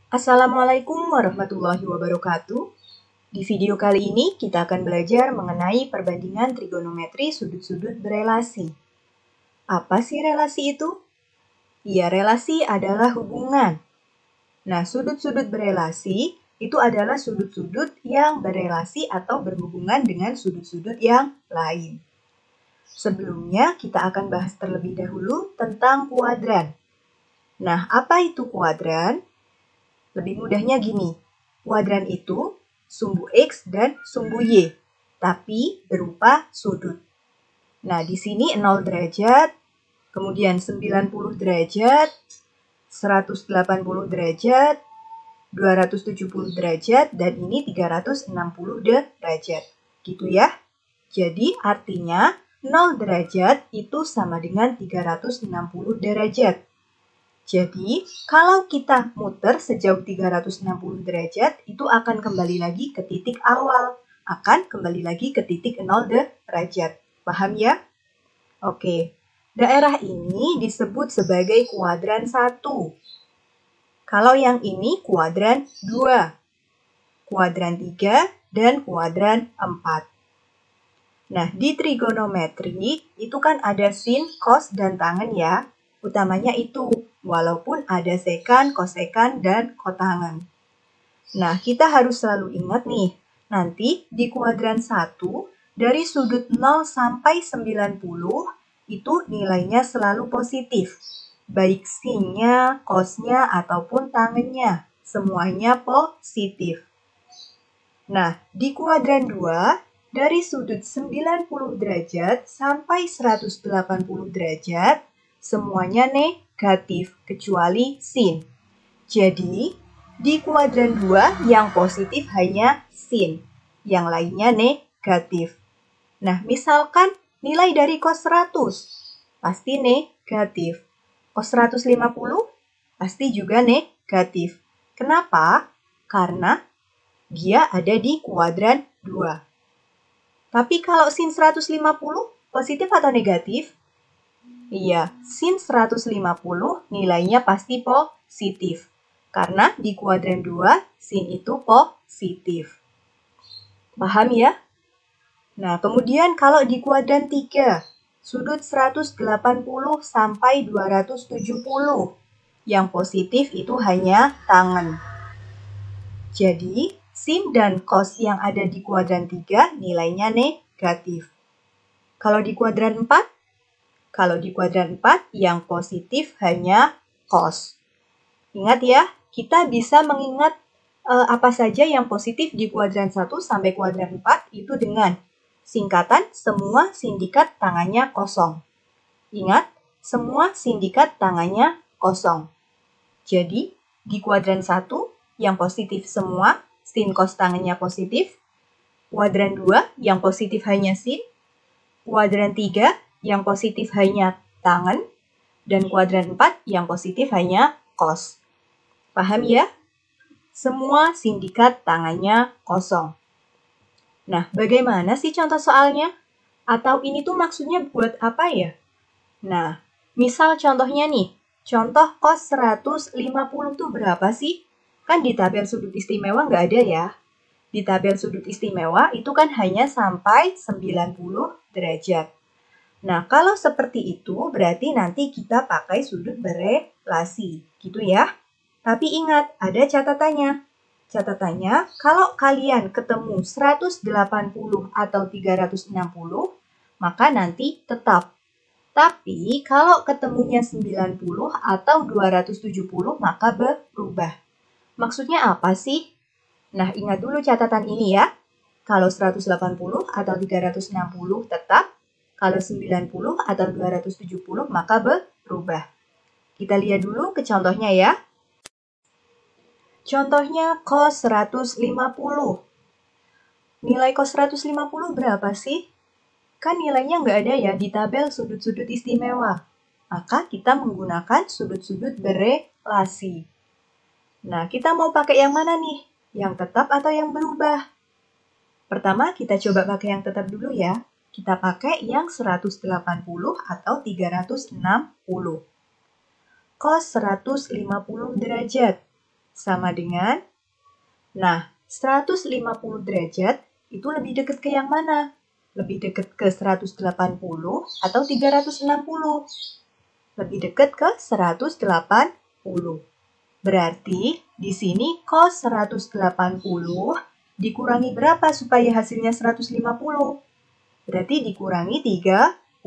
Assalamualaikum warahmatullahi wabarakatuh. Di video kali ini kita akan belajar mengenai perbandingan trigonometri sudut-sudut berelasi. Apa sih relasi itu? Ya, relasi adalah hubungan. Nah, sudut-sudut berelasi itu adalah sudut-sudut yang berelasi atau berhubungan dengan sudut-sudut yang lain. Sebelumnya, kita akan bahas terlebih dahulu tentang kuadran. Nah, apa itu kuadran? Lebih mudahnya gini, kuadran itu sumbu X dan sumbu Y, tapi berupa sudut. Nah, di sini 0 derajat, kemudian 90 derajat, 180 derajat, 270 derajat, dan ini 360 derajat. Gitu ya. Jadi artinya 0 derajat itu sama dengan 360 derajat. Jadi, kalau kita muter sejauh 360 derajat, itu akan kembali lagi ke titik awal. Akan kembali lagi ke titik 0 derajat. Paham ya? Oke. Daerah ini disebut sebagai kuadran 1. Kalau yang ini kuadran 2. Kuadran 3 dan kuadran 4. Nah, di trigonometri itu kan ada sin, cos, dan tangen ya. Utamanya itu, walaupun ada sekan, kosekan, dan kotangan. Nah, kita harus selalu ingat nih, nanti di kuadran 1, dari sudut 0 sampai 90, itu nilainya selalu positif. Baik sin-nya, cos-nya, ataupun tangennya. Semuanya positif. Nah, di kuadran 2, dari sudut 90 derajat sampai 180 derajat, semuanya negatif, kecuali sin. Jadi, di kuadran 2 yang positif hanya sin, yang lainnya negatif. Nah, misalkan nilai dari cos 100, pasti negatif. Cos 150, pasti juga negatif. Kenapa? Karena dia ada di kuadran 2. Tapi kalau sin 150, positif atau negatif? Iya, sin 150 nilainya pasti positif. Karena di kuadran 2, sin itu positif. Paham ya? Nah, kemudian kalau di kuadran 3, sudut 180 sampai 270. Yang positif itu hanya tangen. Jadi, sin dan cos yang ada di kuadran 3 nilainya negatif. Kalau di kuadran 4? Kalau di kuadran 4 yang positif hanya cos. Ingat ya, kita bisa mengingat apa saja yang positif di kuadran 1 sampai kuadran 4 itu dengan singkatan semua sindikat tangannya kosong. Ingat, semua sindikat tangannya kosong. Jadi, di kuadran 1 yang positif semua, sin cos tangannya positif. Kuadran 2 yang positif hanya sin. Kuadran 3 yang positif hanya tangen. Dan kuadran 4 yang positif hanya cos. Paham ya? Semua sindikat tangannya kosong. Nah, bagaimana sih contoh soalnya? Atau ini tuh maksudnya buat apa ya? Nah, misal contohnya nih, contoh cos 150 tuh berapa sih? Kan di tabel sudut istimewa nggak ada ya. Di tabel sudut istimewa itu kan hanya sampai 90 derajat. Nah, kalau seperti itu berarti nanti kita pakai sudut berelasi, gitu ya. Tapi ingat, ada catatannya. Catatannya, kalau kalian ketemu 180 atau 360, maka nanti tetap. Tapi kalau ketemunya 90 atau 270, maka berubah. Maksudnya apa sih? Nah, ingat dulu catatan ini ya. Kalau 180 atau 360 tetap, kalau 90 atau 270 maka berubah. Kita lihat dulu ke contohnya ya. Contohnya cos 150. Nilai cos 150 berapa sih? Kan nilainya nggak ada ya di tabel sudut-sudut istimewa. Maka kita menggunakan sudut-sudut berelasi. Nah, kita mau pakai yang mana nih? Yang tetap atau yang berubah? Pertama, kita coba pakai yang tetap dulu ya. Kita pakai yang 180 atau 360. Cos 150 derajat. sama dengan, nah 150 derajat itu lebih dekat ke yang mana? Lebih dekat ke 180 atau 360? Lebih dekat ke 180. Berarti di sini cos 180 dikurangi berapa supaya hasilnya 150? Berarti dikurangi 30.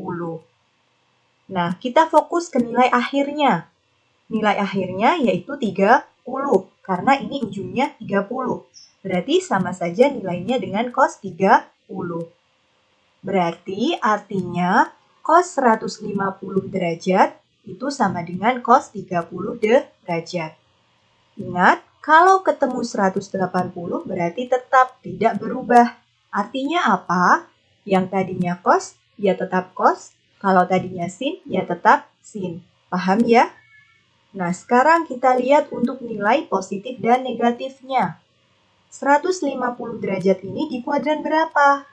Nah, kita fokus ke nilai akhirnya. Nilai akhirnya yaitu 30, karena ini ujungnya 30. Berarti sama saja nilainya dengan cos 30. Berarti artinya cos 150 derajat itu sama dengan cos 30 derajat. Ingat, kalau ketemu 180 berarti tetap tidak berubah. Artinya apa? Yang tadinya cos, ya tetap cos. Kalau tadinya sin, ya tetap sin. Paham ya? Nah, sekarang kita lihat untuk nilai positif dan negatifnya. 150 derajat ini di kuadran berapa?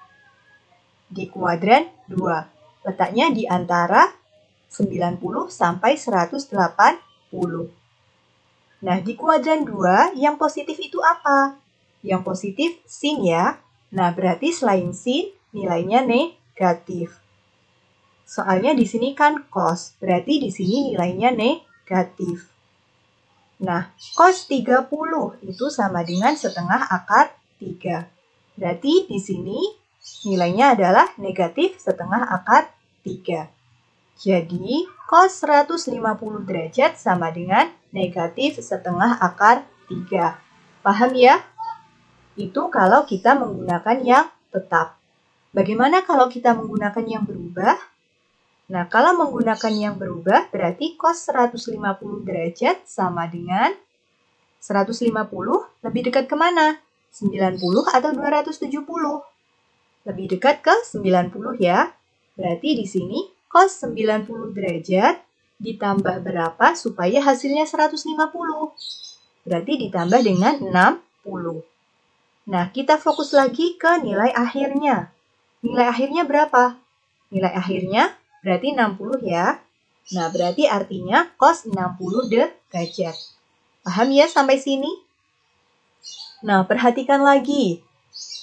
Di kuadran 2. Letaknya di antara 90 sampai 180. Nah, di kuadran 2, yang positif itu apa? Yang positif sin ya. Nah, berarti selain sin, nilainya negatif. Soalnya di sini kan cos, berarti di sini nilainya negatif. Nah, cos 30 itu sama dengan setengah akar 3. Berarti di sini nilainya adalah negatif setengah akar 3. Jadi, cos 150 derajat sama dengan negatif setengah akar 3. Paham ya? Itu kalau kita menggunakan yang tetap. Bagaimana kalau kita menggunakan yang berubah? Nah, kalau menggunakan yang berubah, berarti cos 150 derajat sama dengan 150 lebih dekat kemana? 90 atau 270? Lebih dekat ke 90 ya. Berarti di sini cos 90 derajat ditambah berapa supaya hasilnya 150? Berarti ditambah dengan 60. Nah, kita fokus lagi ke nilai akhirnya. Nilai akhirnya berapa? Nilai akhirnya berarti 60 ya. Nah, berarti artinya cos 60 derajat. Paham ya sampai sini? Nah, perhatikan lagi.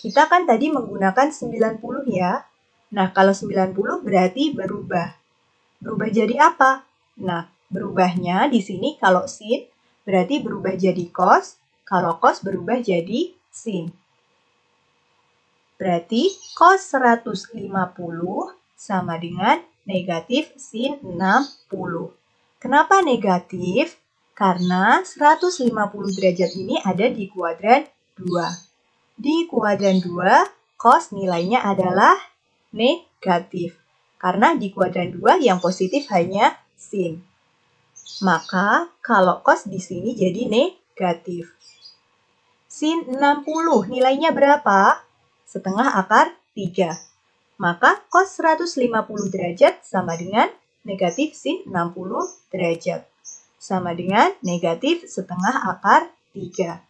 Kita kan tadi menggunakan 90 ya. Nah, kalau 90 berarti berubah. Berubah jadi apa? Nah, berubahnya di sini kalau sin berarti berubah jadi cos. Kalau cos berubah jadi sin. Berarti cos 150 sama dengan negatif sin 60. Kenapa negatif? Karena 150 derajat ini ada di kuadran 2. Di kuadran 2, cos nilainya adalah negatif. Karena di kuadran 2 yang positif hanya sin. Maka kalau cos di sini jadi negatif. Sin 60 nilainya berapa? Setengah akar 3. Maka cos 150 derajat sama dengan negatif sin 60 derajat. Sama dengan negatif setengah akar 3.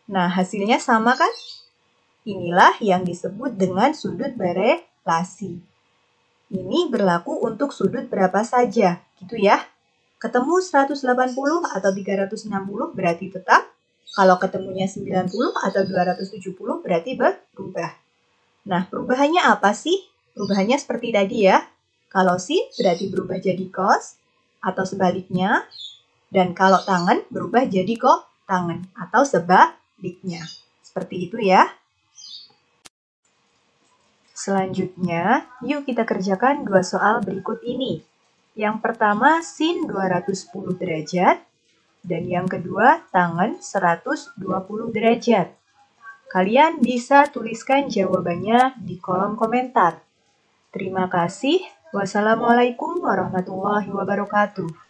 Nah, hasilnya sama kan? Inilah yang disebut dengan sudut berelasi. Ini berlaku untuk sudut berapa saja, gitu ya. Ketemu 180 atau 360 berarti tetap. Kalau ketemunya 90 atau 270 berarti berubah. Nah, perubahannya apa sih? Perubahannya seperti tadi ya. Kalau sin berarti berubah jadi cos atau sebaliknya. Dan kalau tangan berubah jadi tangan atau sebaliknya. Seperti itu ya. Selanjutnya, yuk kita kerjakan 2 soal berikut ini. Yang pertama sin 210 derajat. Dan yang kedua tangan 120 derajat. Kalian bisa tuliskan jawabannya di kolom komentar. Terima kasih. Wassalamualaikum warahmatullahi wabarakatuh.